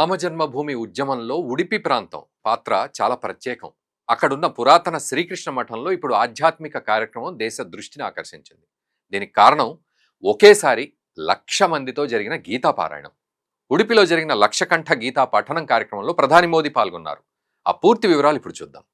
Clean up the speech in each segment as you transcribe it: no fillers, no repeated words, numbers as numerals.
రామజన్మభూమి ఉద్యమంలో ఉడిపి ప్రాంతం పాత్ర చాలా ప్రత్యేకం. అక్కడున్న పురాతన శ్రీకృష్ణ మఠంలో ఇప్పుడు ఆధ్యాత్మిక కార్యక్రమం దేశ దృష్టిని ఆకర్షించింది. దీనికి కారణం ఒకేసారి 1,00,000 మందితో జరిగిన గీతా పారాయణం. ఉడిపిలో జరిగిన లక్షకంఠ గీతా పఠనం కార్యక్రమంలో ప్రధాని మోదీ పాల్గొన్నారు. ఆ పూర్తి వివరాలు ఇప్పుడు చూద్దాం.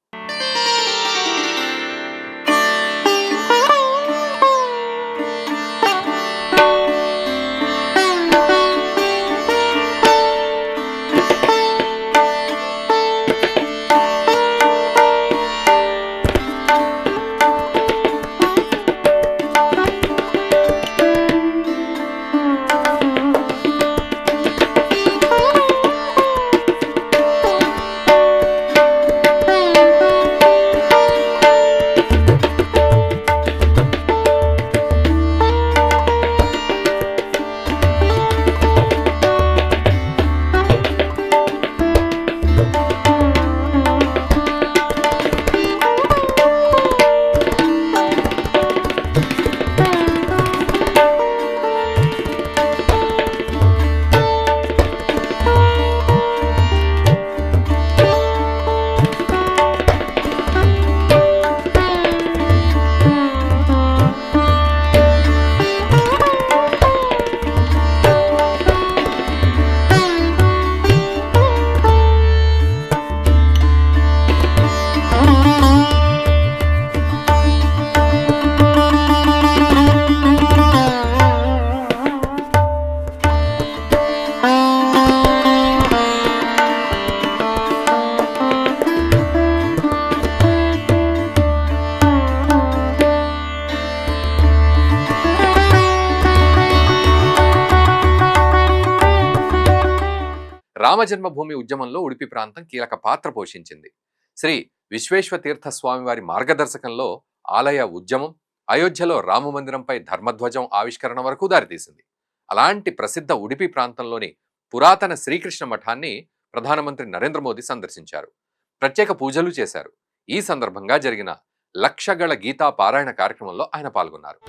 రామజన్మభూమి ఉద్యమంలో ఉడిపి ప్రాంతం కీలక పాత్ర పోషించింది. శ్రీ విశ్వేశ్వతీర్థ స్వామివారి మార్గదర్శకంలో ఆలయ ఉద్యమం అయోధ్యలో రామమందిరంపై ధర్మధ్వజం ఆవిష్కరణ వరకు దారితీసింది. అలాంటి ప్రసిద్ధ ఉడిపి ప్రాంతంలోని పురాతన శ్రీకృష్ణ మఠాన్ని ప్రధానమంత్రి నరేంద్ర మోదీ సందర్శించారు. ప్రత్యేక పూజలు చేశారు. ఈ సందర్భంగా జరిగిన లక్షగళ గీతా పారాయణ కార్యక్రమంలో ఆయన పాల్గొన్నారు.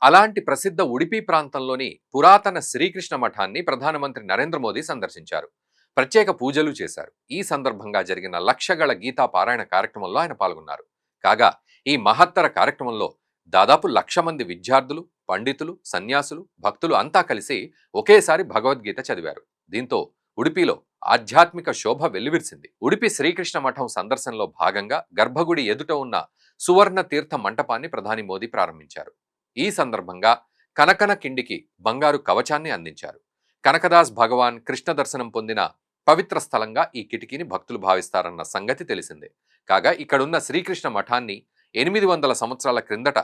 అలాంటి ప్రసిద్ధ ఉడిపి ప్రాంతంలోని పురాతన శ్రీకృష్ణ మఠాన్ని ప్రధానమంత్రి నరేంద్ర మోదీ సందర్శించారు. ప్రత్యేక పూజలు చేశారు. ఈ సందర్భంగా జరిగిన లక్షగళ గీతా పారాయణ కార్యక్రమంలో ఆయన పాల్గొన్నారు. కాగా ఈ మహత్తర కార్యక్రమంలో దాదాపు 1,00,000 మంది విద్యార్థులు, పండితులు, సన్యాసులు, భక్తులు అంతా కలిసి ఒకేసారి భగవద్గీత చదివారు. దీంతో ఉడిపిలో ఆధ్యాత్మిక శోభ వెల్లివిరిసింది. ఉడిపి శ్రీకృష్ణ మఠం సందర్శనలో భాగంగా గర్భగుడి ఎదుట ఉన్న సువర్ణ తీర్థ మంటపాన్ని ప్రధాని మోదీ ప్రారంభించారు. ఈ సందర్భంగా కనకన కిండికి బంగారు కవచాన్ని అందించారు. కనకదాస్ భగవాన్ కృష్ణ దర్శనం పొందిన పవిత్ర స్థలంగా ఈ కిటికీని భక్తులు భావిస్తారన్న సంగతి తెలిసిందే. కాగా ఇక్కడున్న శ్రీకృష్ణ మఠాన్ని 800 సంవత్సరాల క్రిందట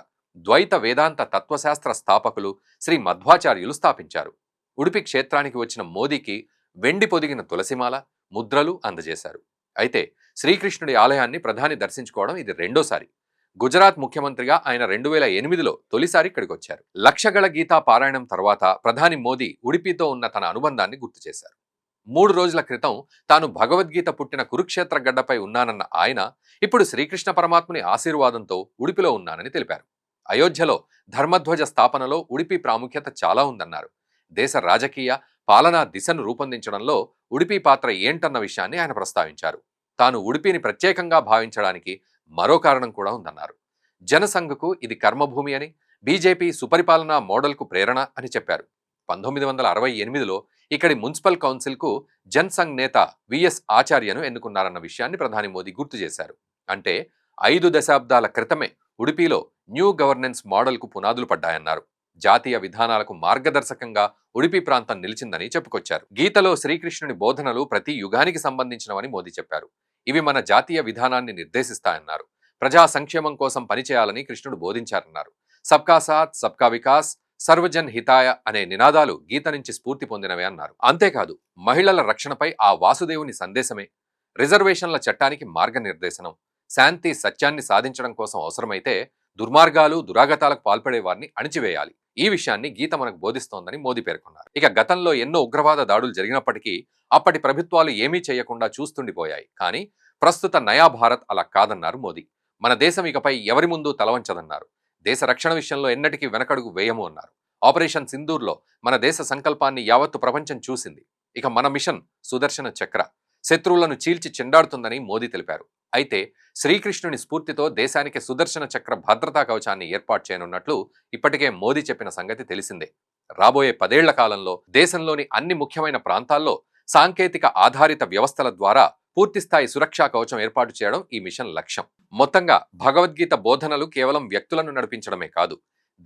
ద్వైత వేదాంత తత్వశాస్త్ర స్థాపకులు శ్రీ మధ్వాచార్యులు స్థాపించారు. ఉడిపి క్షేత్రానికి వచ్చిన మోదీకి వెండి పొదిగిన తులసిమాల, ముద్రలు అందజేశారు. అయితే శ్రీకృష్ణుడి ఆలయాన్ని ప్రధాని దర్శించుకోవడం ఇది రెండోసారి. గుజరాత్ ముఖ్యమంత్రిగా ఆయన 2008లో తొలిసారి ఇక్కడికి వచ్చారు. లక్షగళ గీతా పారాయణం తర్వాత ప్రధాని మోదీ ఉడిపితో ఉన్న తన అనుబంధాన్ని గుర్తు చేశారు. 3 రోజుల క్రితం తాను భగవద్గీత పుట్టిన కురుక్షేత్ర గడ్డపై ఉన్నానన్న ఆయన ఇప్పుడు శ్రీకృష్ణ పరమాత్ముని ఆశీర్వాదంతో ఉడిపిలో ఉన్నానని తెలిపారు. అయోధ్యలో ధర్మధ్వజ స్థాపనలో ఉడిపి ప్రాముఖ్యత చాలా ఉందన్నారు. దేశ రాజకీయ పాలనా దిశను రూపొందించడంలో ఉడిపి పాత్ర ఏంటన్న విషయాన్ని ఆయన ప్రస్తావించారు. తాను ఉడిపిని ప్రత్యేకంగా భావించడానికి మరో కారణం కూడా ఉందన్నారు. జనసంఘకు ఇది కర్మభూమి అని, బీజేపీ సుపరిపాలనా మోడల్కు ప్రేరణ అని చెప్పారు. 1968లో ఇక్కడి మున్సిపల్ కౌన్సిల్కు జనసంఘ్ నేత విఎస్ ఆచార్యను ఎన్నుకున్నారన్న విషయాన్ని ప్రధాని మోదీ గుర్తు చేశారు. అంటే 5 దశాబ్దాల క్రితమే ఉడిపిలో న్యూ గవర్నెన్స్ మోడల్కు పునాదులు పడ్డాయన్నారు. జాతీయ విధానాలకు మార్గదర్శకంగా ఉడిపి ప్రాంతం నిలిచిందని చెప్పుకొచ్చారు. గీతలో శ్రీకృష్ణుని బోధనలు ప్రతి యుగానికి సంబంధించినవని మోదీ చెప్పారు. ఇవి మన జాతీయ విధానాన్ని నిర్దేశిస్తాయన్నారు. ప్రజా సంక్షేమం కోసం పనిచేయాలని కృష్ణుడు బోధించారన్నారు. సబ్కా సాత్, సబ్కా వికాస్, సర్వజన్ హితాయ అనే నినాదాలు గీత నుంచి స్ఫూర్తి పొందినవే అన్నారు. అంతేకాదు మహిళల రక్షణపై ఆ వాసుదేవుని సందేశమే, రిజర్వేషన్ల చట్టానికి మార్గనిర్దేశనం, శాంతి సత్యాన్ని సాధించడం కోసం అవసరమైతే దుర్మార్గాలు దురాగతాలకు పాల్పడే వారిని అణిచివేయాలి, ఈ విషయాన్ని గీత మనకు బోధిస్తోందని మోదీ పేర్కొన్నారు. ఇక గతంలో ఎన్నో ఉగ్రవాద దాడులు జరిగినప్పటికీ అప్పటి ప్రభుత్వాలు ఏమీ చేయకుండా చూస్తుండిపోయాయి. కానీ ప్రస్తుత నయా భారత్ అలా కాదన్నారు మోదీ. మన దేశం ఇకపై ఎవరి ముందు తలవంచదన్నారు. దేశ రక్షణ విషయంలో ఎన్నటికీ వెనకడుగు వేయము అన్నారు. ఆపరేషన్ సింధూర్లో మన దేశ సంకల్పాన్ని యావత్తు ప్రపంచం చూసింది. ఇక మన మిషన్ సుదర్శన చక్ర శత్రువులను చీల్చి చెండాడుతుందని మోదీ తెలిపారు. అయితే శ్రీకృష్ణుని స్ఫూర్తితో దేశానికి సుదర్శన చక్ర భద్రతా కవచాన్ని ఏర్పాటు చేయనున్నట్లు ఇప్పటికే మోదీ చెప్పిన సంగతి తెలిసిందే. రాబోయే 10 ఏళ్ల కాలంలో దేశంలోని అన్ని ముఖ్యమైన ప్రాంతాల్లో సాంకేతిక ఆధారిత వ్యవస్థల ద్వారా పూర్తిస్థాయి సురక్షా కవచం ఏర్పాటు చేయడం ఈ మిషన్ లక్ష్యం. మొత్తంగా భగవద్గీత బోధనలు కేవలం వ్యక్తులను నడిపించడమే కాదు,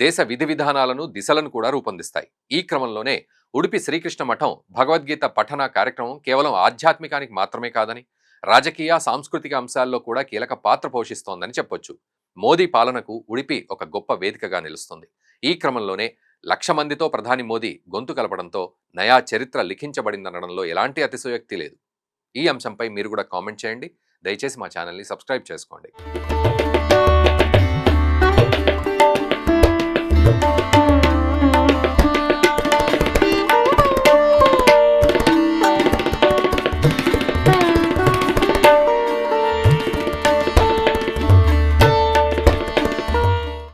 దేశ విధి విధానాలను దిశలను కూడా రూపొందిస్తాయి. ఈ క్రమంలోనే ఉడిపి శ్రీకృష్ణ మఠం భగవద్గీత పఠన కార్యక్రమం కేవలం ఆధ్యాత్మికానికి మాత్రమే కాదని, రాజకీయ సాంస్కృతిక అంశాల్లో కూడా కీలక పాత్ర పోషిస్తోందని చెప్పొచ్చు. మోదీ పాలనకు ఉడిపి ఒక గొప్ప వేదికగా నిలుస్తుంది. ఈ క్రమంలోనే 1,00,000 మందితో ప్రధాని మోదీ గొంతు కలపడంతో నయా చరిత్ర లిఖించబడిందనడంలో ఎలాంటి అతిశయోక్తి లేదు. ఈ అంశంపై మీరు కూడా కామెంట్ చేయండి. దయచేసి మా ఛానల్ని సబ్స్క్రైబ్ చేసుకోండి.